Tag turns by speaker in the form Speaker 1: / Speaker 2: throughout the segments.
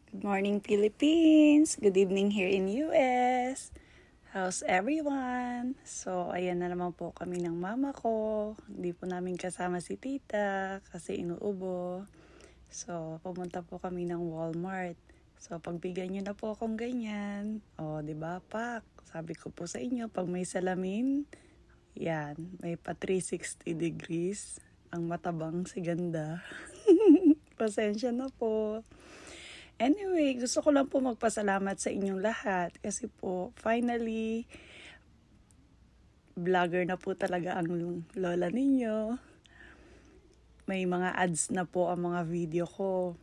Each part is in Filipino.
Speaker 1: Good morning, Philippines! Good evening here in US! How's everyone? So, ayan na naman po kami ng mama ko. Hindi po namin kasama si tita kasi inuubo. So, pumunta po kami ng Walmart. So, pagbigyan nyo na po akong ganyan. O, di ba, Pak? Sabi ko po sa inyo, pag may salamin, yan, may pa 360 degrees. Ang matabang si ganda. Pasensya na po. Anyway, gusto ko lang po magpasalamat sa inyong lahat kasi po, finally, vlogger na po talaga ang lola ninyo. May mga ads na po ang mga video ko.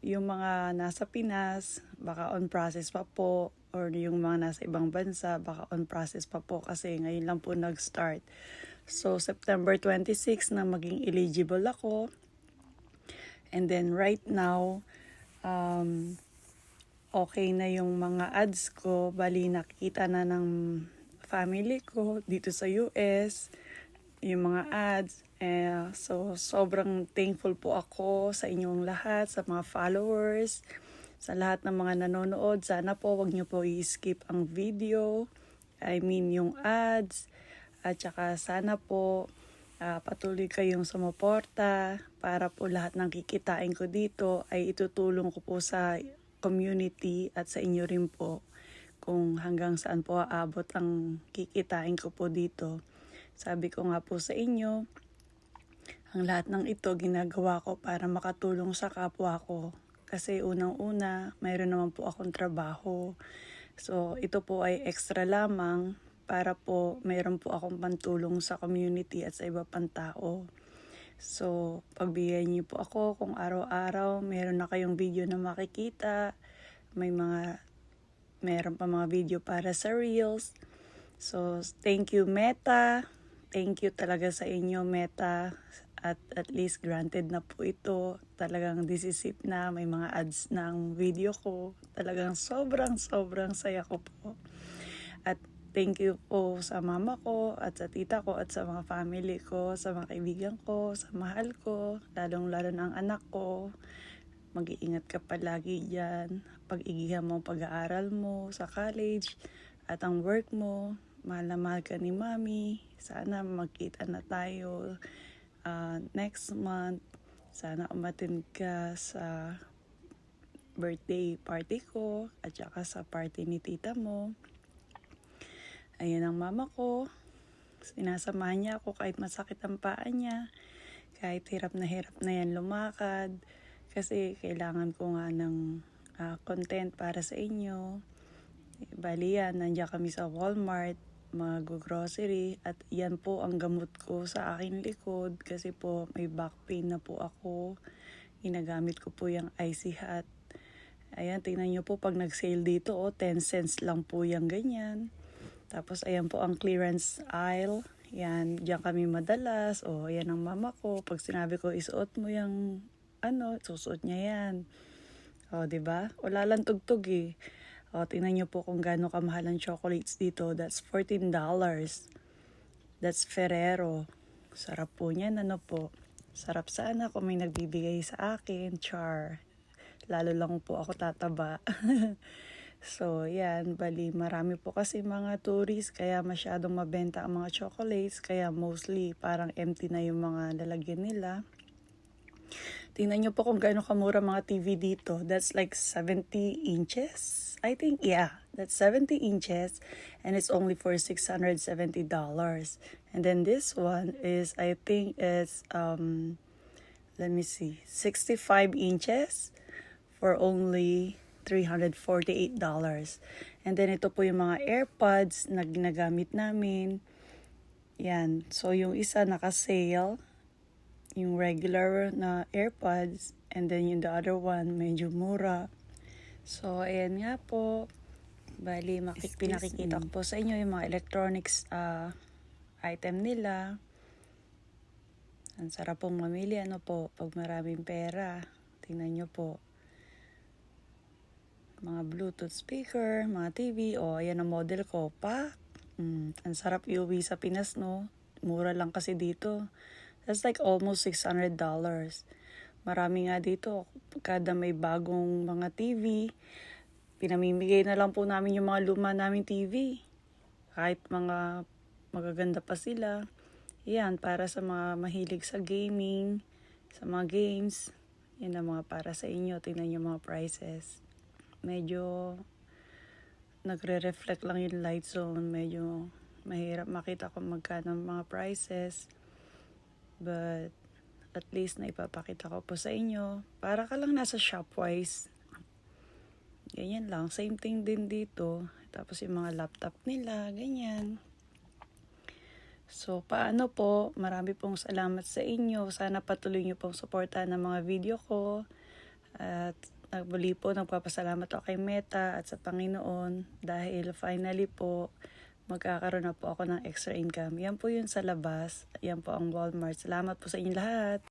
Speaker 1: Yung mga nasa Pinas, baka on process pa po. Or yung mga nasa ibang bansa, baka on process pa po kasi ngayon lang po nag-start. So, September 26 na maging eligible ako. And then right now, okay na yung mga ads ko. Bali, nakikita na ng family ko dito sa US yung mga ads. So, sobrang thankful po ako sa inyong lahat, sa mga followers, sa lahat ng mga nanonood. Sana po wag niyo po i-skip ang video. I mean, yung ads. At saka sana po patuloy kayong sumuporta para po lahat ng kikitain ko dito ay itutulong ko po sa community at sa inyo rin po kung hanggang saan po aabot ang kikitain ko po dito. Sabi ko nga po sa inyo, ang lahat ng ito ginagawa ko para makatulong sa kapwa ko. Kasi unang-una, mayroon naman po akong trabaho. So ito po ay extra lamang para po mayroon po akong pantulong sa community at sa iba pang tao. So, pagbigyan niyo po ako kung araw-araw meron na kayong video na makikita. Meron pa mga video para sa Reels. So, thank you Meta. Thank you talaga sa inyo Meta. At least granted na po ito. Talagang disisip na, may mga ads na ang video ko. Talagang sobrang saya ko po. At thank you po sa mama ko at sa tita ko at sa mga family ko, sa mga kaibigan ko, sa mahal ko, lalong-lalo ng anak ko. Mag-iingat ka palagi dyan. Pag-igihan mo ang pag-aaral mo sa college at ang work mo. Mahal na mahal ka ni mami. Sana magkita na tayo next month. Sana umattend ka sa birthday party ko at saka sa party ni tita mo. Ayan ang mama ko. Sinasamahan niya ako kahit masakit ang paa niya. Kahit hirap na yan lumakad. Kasi kailangan ko nga ng content para sa inyo. Bali yan, nandiyan kami sa Walmart, mag-grocery. At yan po ang gamot ko sa aking likod. Kasi po may back pain na po ako. Ginagamit ko po yung Icy Hot. Ayan, tingnan nyo po pag nag-sale dito, 10 cents lang po yung ganyan. Tapos ayan po ang clearance aisle. Yan, diyan kami madalas. Ayan ang mama ko. Pag sinabi ko isuot mo yung susuot niya yan. 'Di ba? Wala lang tugtog eh. Tingnan niyo po kung gaano kamahal ang chocolates dito. That's $14. That's Ferrero. Sarap po niyan, po. Sarap sana kung may nagbibigay sa akin. Char. Lalo lang po ako tataba. So, yan, bali marami po kasi mga tourists kaya masyadong mabenta ang mga chocolates kaya mostly parang empty na yung mga lalagyan nila. Tingnan nyo po kung gaano kamura mga TV dito. That's like 70 inches. I think, yeah, that's 70 inches and it's only for $670. And then this one is, I think it's, let me see, 65 inches for only $348. And then ito po yung mga AirPods na ginagamit namin. Yan. So yung isa naka-sale, yung regular na AirPods, and then yung the other one medyo mura. So ayan nga po. Bali pinakikita ko po sa inyo yung mga electronics item nila. Ang sarap pong mamili po pag maraming pera. Tingnan nyo po. Mga Bluetooth speaker, mga TV, ayan ang model ko pa. Ang sarap iuwi sa Pinas, no? Mura lang kasi dito. That's like almost $600. Marami nga dito, kada may bagong mga TV, pinamimigay na lang po namin yung mga luma naming TV. Kahit mga magaganda pa sila. Yan, para sa mga mahilig sa gaming, sa mga games. Yan ang mga para sa inyo. Tingnan yung mga prices. Medyo nagre-reflect lang yung light zone. Medyo mahirap makita kung magkano ang mga prices. But at least na ipapakita ko po sa inyo. Para ka lang nasa Shopwise. Ganyan lang. Same thing din dito. Tapos yung mga laptop nila. Ganyan. So, paano po? Marami pong salamat sa inyo. Sana patuloy nyo pong suportahan ng mga video ko. At nagbuli po, nagpapasalamat ako kay Meta at sa Panginoon dahil finally po, magkakaroon na po ako ng extra income. Yan po yun sa labas. Yan po ang Walmart. Salamat po sa inyo lahat.